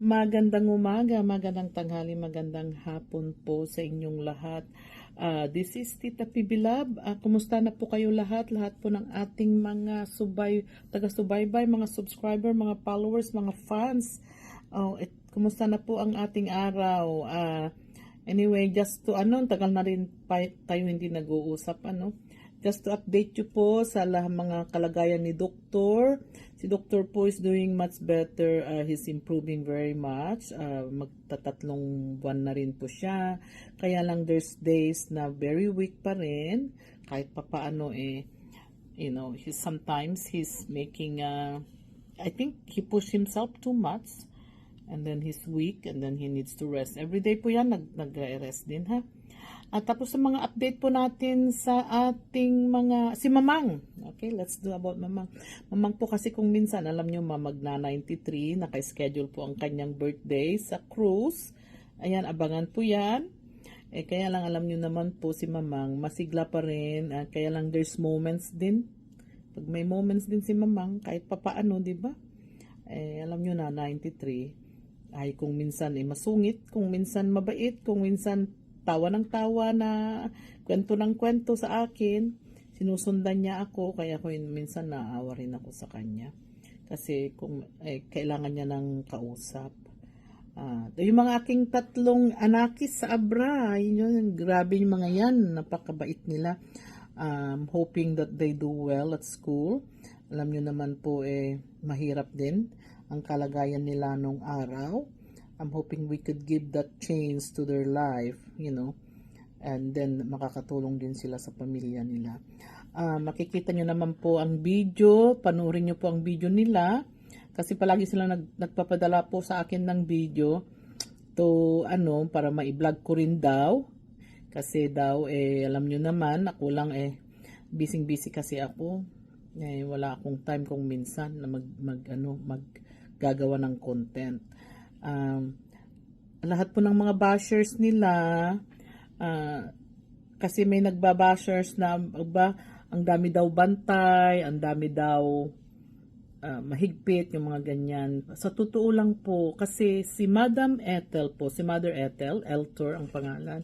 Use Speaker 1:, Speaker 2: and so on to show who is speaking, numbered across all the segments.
Speaker 1: Magandang umaga, magandang tanghali, magandang hapon po sa inyong lahat. This is Tita Pibilab. Kumusta na po kayo lahat? Lahat po ng ating mga taga-subaybay, mga subscriber, mga followers, mga fans. Kumusta na po ang ating araw? Anyway, just to tagal na rin tayo hindi nag-uusap, Just to update you po sa mga kalagayan ni Doktor. Si Doktor po is doing much better. He's improving very much. Magtatatlong buwan na rin po siya. Kaya lang there's days na very weak pa rin. Kahit papaano sometimes he's making, I think he pushed himself too much. And then he's weak and then he needs to rest. Every day po yan, nag-rest din ha. At tapos sa mga update po natin sa ating si Mamang. Okay, let's do about Mamang. Mamang po kasi kung minsan, alam nyo, magna 93, naka-schedule po ang kanyang birthday sa cruise. Ayan, abangan po yan. Kaya lang alam nyo naman po si Mamang, masigla pa rin. Kaya lang there's moments din. Pag may moments din si Mamang, kahit papaano, di ba? Alam nyo na, 93. Ay, kung minsan masungit, kung minsan mabait, kung minsan tawa ng tawa na kwento ng kwento sa akin. Sinusundan niya ako, kaya ko minsan naawa rin ako sa kanya. Kasi kung kailangan niya ng kausap. Yung mga aking tatlong anakis sa Abra, yun, grabe yung mga yan, napakabait nila. Hoping that they do well at school. Alam niyo naman po mahirap din ang kalagayan nila nung araw. I'm hoping we could give that change to their life, and then makakatulong din sila sa pamilya nila. Makikita nyo naman po ang video, panoorin nyo po ang video nila, kasi palagi sila nagpapadala po sa akin ng video to, para ma-vlog ko rin daw, kasi daw, alam nyo naman, ako lang busy kasi ako, wala akong time kung minsan na maggagawa ng content. Lahat po ng mga bashers nila, kasi may nagbabashers na ang dami daw bantay, ang dami daw mahigpit, yung mga ganyan. Sa totoo lang po, kasi si Madam Ethel po, si Mother Ethel, Eltor ang pangalan,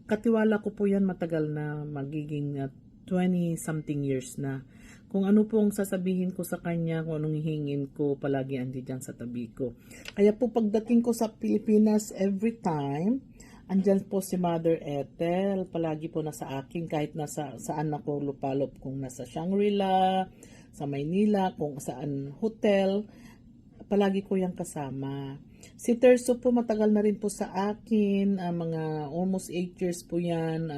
Speaker 1: katiwala ko po yan matagal na, magiging 20-something years na. Kung ano pong sasabihin ko sa kanya, kung anong hihingin ko, palagi andi dyan sa tabi ko. Kaya po pagdating ko sa Pilipinas, every time, andyan po si Mother Ethel, palagi po nasa akin, kahit saan ako lupalop, kung nasa Shangri-La, sa Maynila, kung saan hotel, palagi ko yung kasama. Si Terso po matagal na rin po sa akin, mga almost 8 years po yan,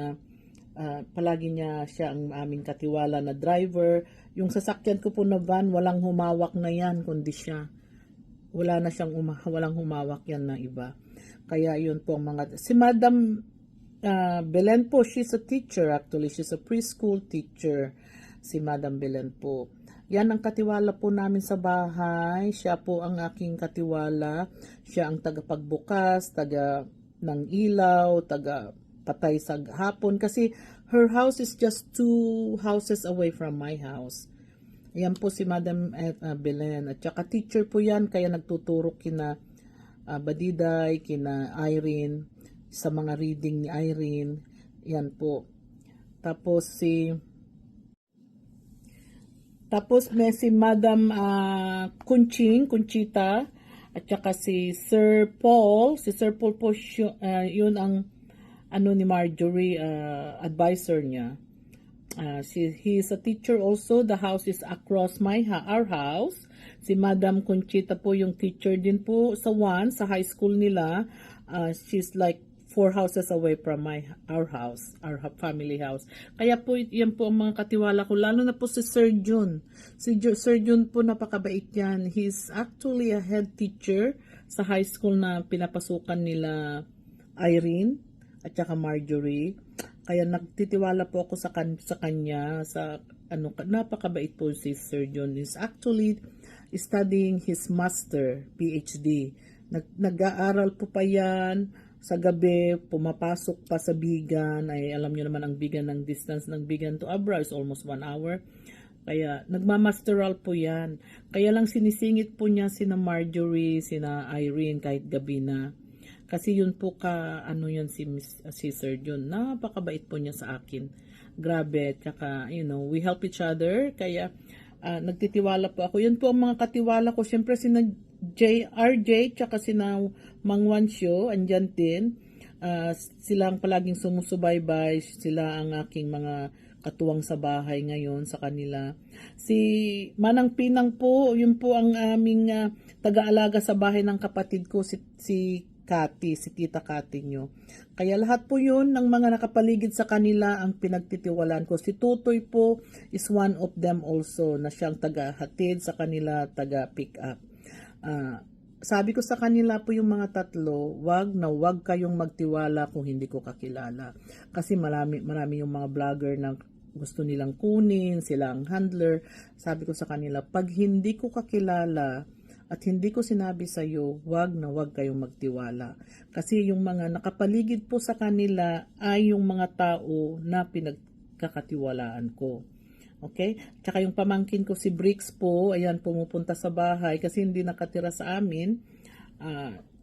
Speaker 1: palagi niya siya ang aming katiwala na driver. Yung sasakyan ko po na van, walang humawak na yan, kundi siya. Wala na siyang walang humawak yan na iba. Kaya yun po ang si Madam Belen po, she's a teacher actually. She's a preschool teacher. Si Madam Belen po. Yan ang katiwala po namin sa bahay. Siya po ang aking katiwala. Siya ang tagapagbukas, taga ng ilaw, taga patay sa hapon, kasi her house is just 2 houses away from my house. Ayan po si Madam Belen. At saka teacher po yan, kaya nagtuturo kina Badiday, kina Irene, sa mga reading ni Irene. Yan po. Tapos may si Madam Conchita, at saka si Sir Paul. Si Sir Paul po, yun ang ni Marjorie, advisor niya. He is a teacher also. The house is across our house. Si Madam Conchita po yung teacher din po sa high school nila. She's like 4 houses away from our house, our family house. Kaya po, yan po ang mga katiwala ko. Lalo na po si Sir Jun. Sir Jun po, napakabait yan. He's actually a head teacher sa high school na pinapasukan nila Irene at saka Marjorie. Kaya nagtitiwala po ako sa kanya, napakabait po si Sir John. Is actually studying his master, PhD. Nag-aaral po pa yan sa gabi, pumapasok pa sa Bigan. Ay alam niyo naman ang Bigan, ng distance ng Bigan to Abra is almost 1 hour. Kaya nagmamasteral po yan. Kaya lang sinisingit po niya sina Marjorie, sina Irene kahit gabi na. Kasi yun po ano yun si Sir John. Napakabait po niya sa akin. Grabe. Tsaka, we help each other. Kaya nagtitiwala po ako. Yun po ang mga katiwala ko. Siyempre sina RJ, tsaka sina Mang Wansyo, andyan din. Sila ang palaging sumusubaybay, sila ang aking mga katuwang sa bahay ngayon sa kanila. Si Manang Pinang po, yun po ang aming taga-alaga sa bahay ng kapatid ko, si Kati, si Tita Kati nyo. Kaya lahat po yun ng mga nakapaligid sa kanila ang pinagtitiwalaan ko. Si Tutoy po is one of them also na siyang taga-hatid sa kanila, taga-pick up. Sabi ko sa kanila po yung mga tatlo, wag kayong magtiwala kung hindi ko kakilala. Kasi marami yung mga vlogger na gusto nilang kunin, sila ang handler. Sabi ko sa kanila, pag hindi ko kakilala at hindi ko sinabi sa iyo, wag kayong magtiwala. Kasi yung mga nakapaligid po sa kanila ay yung mga tao na pinagkakatiwalaan ko. Okay? Tsaka yung pamangkin ko si Bricks po, ayan, pumupunta sa bahay kasi hindi nakatira sa amin.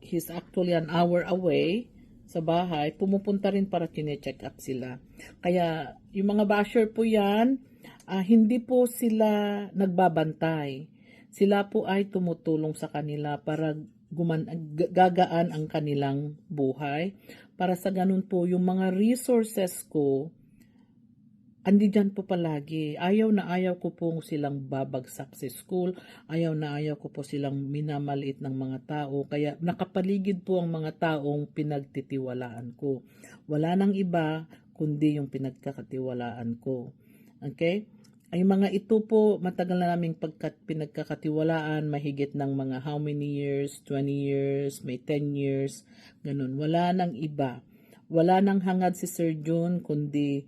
Speaker 1: He's actually an hour away sa bahay. Pumupunta rin para kine-check up sila. Kaya yung mga basher po yan, hindi po sila nagbabantay. Sila po ay tumutulong sa kanila para gagaan ang kanilang buhay. Para sa ganun po, yung mga resources ko, andi dyan po palagi. Ayaw na ayaw ko po silang babagsak sa school. Ayaw na ayaw ko po silang minamaliit ng mga tao. Kaya nakapaligid po ang mga taong pinagtitiwalaan ko. Wala nang iba kundi yung pinagkakatiwalaan ko. Okay? Ay mga ito po, matagal na naming pinagkakatiwalaan, mahigit ng mga how many years, 20 years, may 10 years, ganun. Wala nang iba. Wala nang hangad si Sir Jun, kundi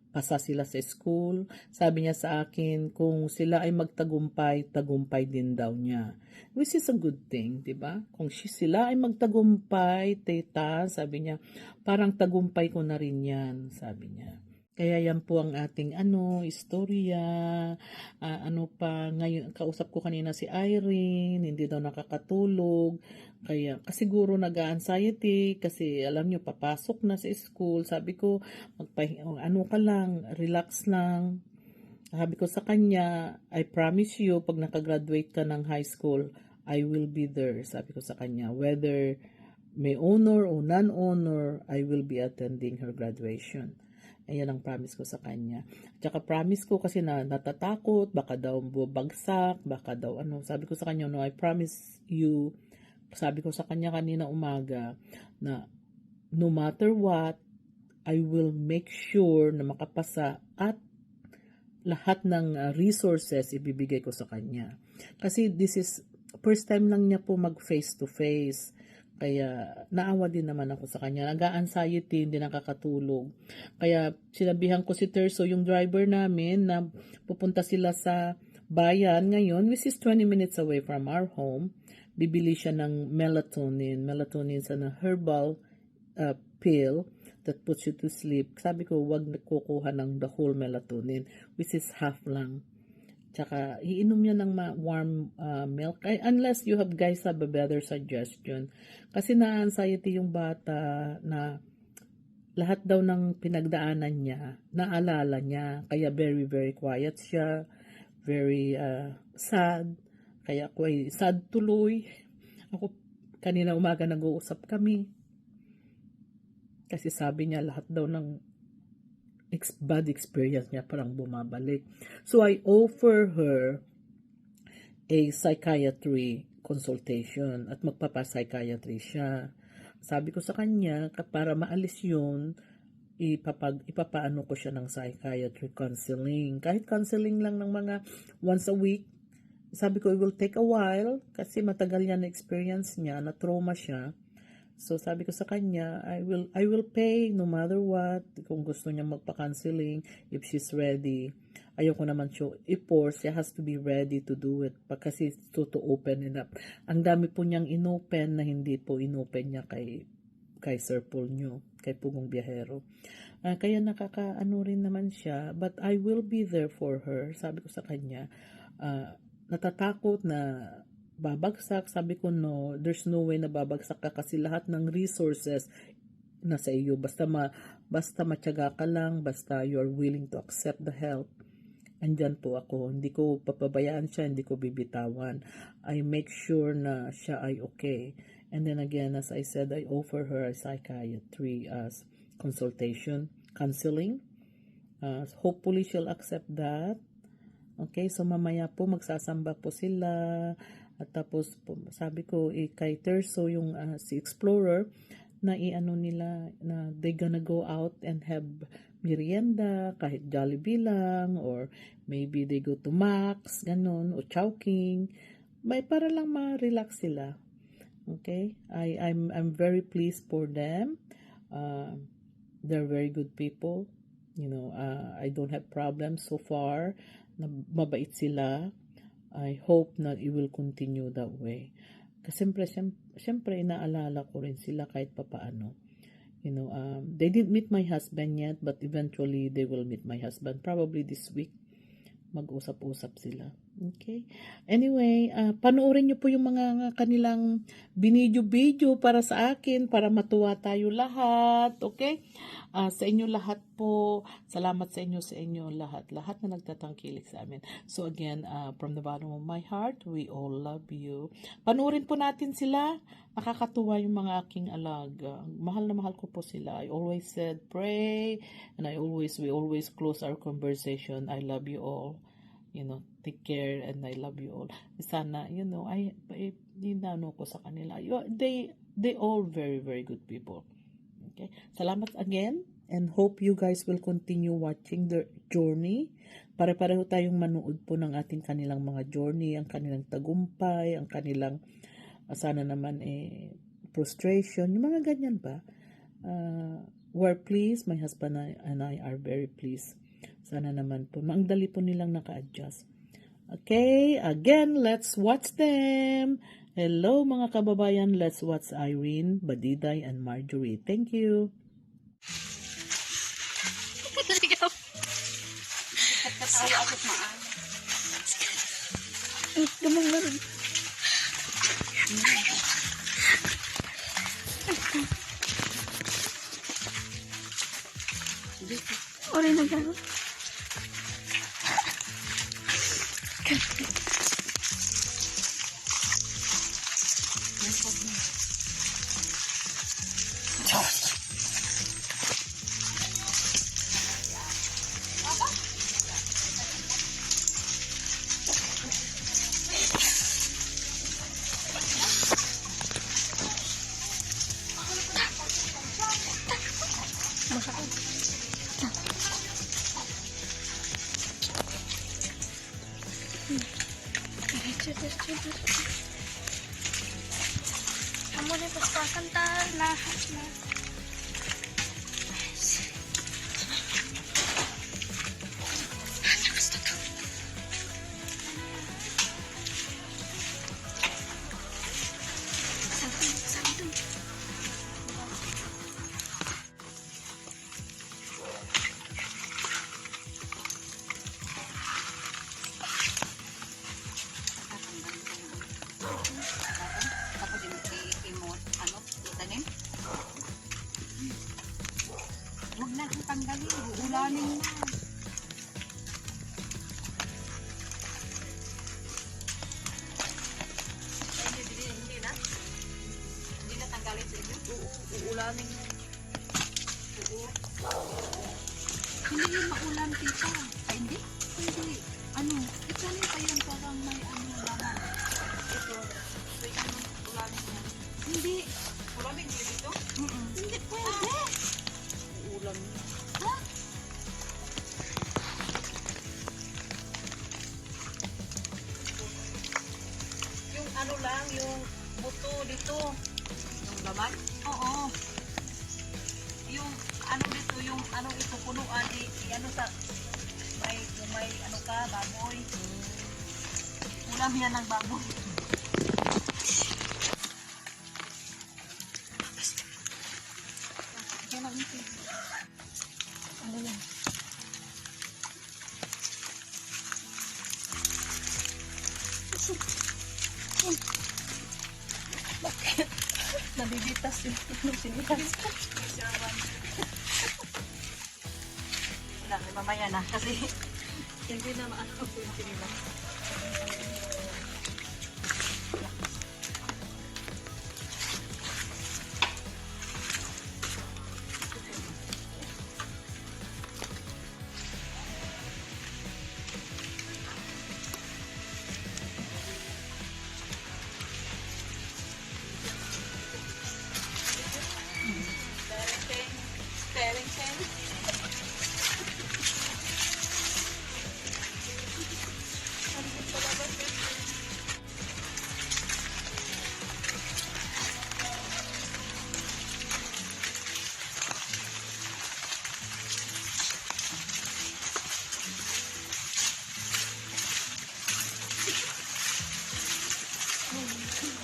Speaker 1: pasa sila sa school. Sabi niya sa akin, kung sila ay magtagumpay, tagumpay din daw niya. Which is a good thing, di ba? Kung sila ay magtagumpay, tita, sabi niya, parang tagumpay ko na rin yan, sabi niya. Kaya yan po ang ating istorya. Ngayon, kausap ko kanina si Irene, hindi daw nakakatulog. Kaya, siguro nag-anxiety, kasi alam nyo, papasok na sa school. Sabi ko, ka lang, relax lang. Sabi ko sa kanya, I promise you, pag nakagraduate ka ng high school, I will be there. Sabi ko sa kanya, whether may honor o non-honor, I will be attending her graduation. Ayan ang promise ko sa kanya. Tsaka promise ko kasi natatakot, baka daw bubagsak, baka daw Sabi ko sa kanya, no, I promise you, sabi ko sa kanya kanina umaga, na no matter what, I will make sure na makapasa at lahat ng resources ibibigay ko sa kanya. Kasi this is first time lang niya po mag face to face. Kaya naawa din naman ako sa kanya. Nag-anxiety, hindi nakakatulog. Kaya sinabihan ko si Terso, yung driver namin, na pupunta sila sa bayan ngayon, which is 20 minutes away from our home. Bibili siya ng melatonin. Melatonin is a herbal pill that puts you to sleep. Sabi ko, wag kukuha ng the whole melatonin, which is half lang. Tsaka, iinom niya ng warm milk. Unless you guys have a better suggestion. Kasi na-anxiety yung bata na lahat daw ng pinagdaanan niya, naalala niya. Kaya very, very quiet siya. Very sad. Kaya ako ay sad tuloy. Ako, kanina umaga nag-uusap kami. Kasi sabi niya lahat daw ng bad experience niya parang bumabalik. So I offer her a psychiatry consultation at magpapa-psychiatry siya. Sabi ko sa kanya, para maalis yun, ipapaano ko siya ng psychiatry counseling. Kahit counseling lang ng mga once a week. Sabi ko, it will take a while kasi matagal yan na experience niya, na trauma siya. So sabi ko sa kanya, I will pay no matter what. Kung gusto niya magpa-counseling, if she's ready. Ayoko naman siya i-force. She has to be ready to do it. Kasi to open it up. Ang dami po niyang inopen na hindi po inopen niya kay Sir Paul nyo, kay Pugong Biyahero. Kaya nakakaano rin naman siya, but I will be there for her. Sabi ko sa kanya, natatakot na babagsak. Sabi ko, no, there's no way na babagsak ka kasi lahat ng resources nasa iyo. Basta matyaga ka lang, basta you're willing to accept the help. Andyan po ako. Hindi ko papabayaan siya, hindi ko bibitawan. I make sure na siya ay okay. And then again, as I said, I offer her a psychiatry consultation, counseling. Hopefully, she'll accept that. Okay, so mamaya po magsasamba po sila. At tapos po, sabi ko, kay Terso, yung si Explorer, na iano nila, na they gonna go out and have merienda, kahit Jollibee lang, or maybe they go to Max, ganun, o Chowking. Para lang ma-relax sila. Okay? I'm very pleased for them. They're very good people. You know, I don't have problems so far. Mabait sila. I hope na it will continue that way. Kasi siyempre inaalala ko rin sila kahit papaano. You know, they didn't meet my husband yet, but eventually they will meet my husband. Probably this week, mag-usap-usap sila. Okay? Anyway, panoorin niyo po yung mga kanilang binidyo-video para sa akin, para matuwa tayo lahat. Okay? Sa inyo lahat po, salamat sa inyo lahat. Lahat na nagtatangkilik sa amin. So again, from the bottom of my heart, we all love you. Panoorin po natin sila. Nakakatuwa yung mga aking alaga. Mahal na mahal ko po sila. I always said, pray. And we always close our conversation. I love you all. You know, take care and I love you all. Sana, you know, dinano ko sa kanila. They all very, very good people. Okay? Salamat again and hope you guys will continue watching their journey. Pare-pareho tayong manood po ng ating kanilang mga journey, ang kanilang tagumpay, ang kanilang sana naman frustration, yung mga ganyan ba. We're pleased, my husband and I are very pleased. Sana naman po, ang dali po nilang naka-adjust. Okay, again, let's watch them. Hello mga kababayan, let's watch Irene, Badiday, and Marjorie. Thank you.
Speaker 2: Ore na gano. Kamu nih pas-pasan tar lahat na. Huwag na kang tanggalin, ulanin na. Hindi na? Hindi na tanggalin sa inyo? Uulanin na. Hindi yun maulan, tita. Ay, hindi? Hindi. Ano? Ikanin pa yun parang may ano laman. Ito. So, yun, ulanin na. Hindi. Ulanin nyo dito? Hindi pwede. Ulam. Ha? Yung ano lang, yung buto dito. Yung laman? Oo. Yung ano dito, yung ano ito, punuan, ano sa, may ano ka, baboy. Ulam yan ng baboy. Nabibitas yung sinilas. Wala, mamaya na. Kasi hindi na maano po yung sinilas.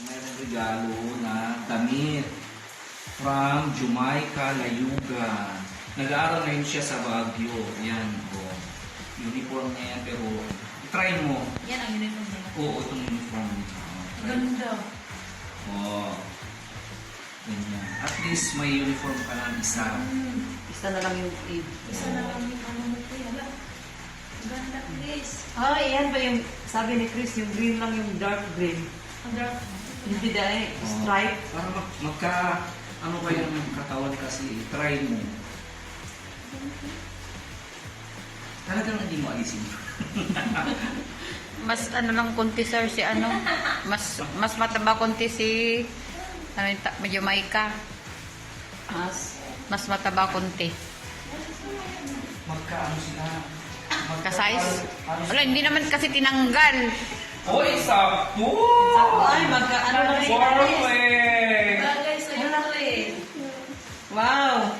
Speaker 3: Mayroong regalo na damit from Jamaica Layuga. Nag-aaral ngayon siya sa Baguio. Yan, oh. Uniform niya yan, pero try mo.
Speaker 2: Yan ang uniform nila.
Speaker 3: Oo, itong uniform.
Speaker 2: Ganda.
Speaker 3: Oo. Ganyan. At least may uniform ka lang isa.
Speaker 2: Isa na lang yung Eve.
Speaker 4: Isa na lang yung ano mo ito. Hala. Ganda, Chris.
Speaker 2: Ah, yan ba yung, sabi ni Chris, yung green lang yung dark green.
Speaker 4: Ang dark.
Speaker 2: Hindi dahil,
Speaker 3: Oo.
Speaker 2: stripe.
Speaker 3: Para magka, ano ba yung katawan kasi, try mo. Talagang hindi mo alisin.
Speaker 5: Mas ano lang konti sir si ano, mas mataba konti si ano yung medyo Jamaica. Mas mataba konti.
Speaker 3: Magka-ano sila.
Speaker 5: Ka-size? Wala, hindi naman kasi tinanggal.
Speaker 3: Hoy, sakto!
Speaker 2: Ay, ano lang yung
Speaker 3: Perfect!
Speaker 4: Bagay sa iyo eh.
Speaker 2: Wow!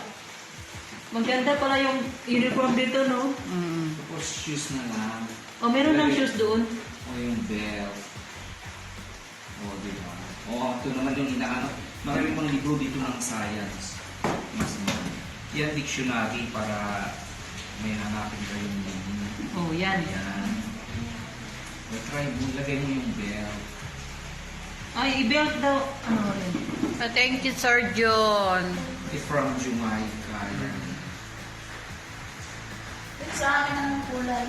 Speaker 2: Maganda pala yung uniform dito, no?
Speaker 5: Mm.
Speaker 3: Tapos shoes na lang.
Speaker 2: O, meron ng shoes doon.
Speaker 3: O yung belt. O, di ba? O, ito naman yung inaano. Marami pang libro dito ng science. Mas marami. Yan, dictionary para may hanapin kayong meaning.
Speaker 2: Oh, yan.
Speaker 3: Yan. O, try mo. Lagay mo yung belt.
Speaker 2: Ay, i-belt daw. Ano rin?
Speaker 5: So, thank you Sir John.
Speaker 3: It's from Jamaica. Yan.
Speaker 4: Sa akin ang kulay.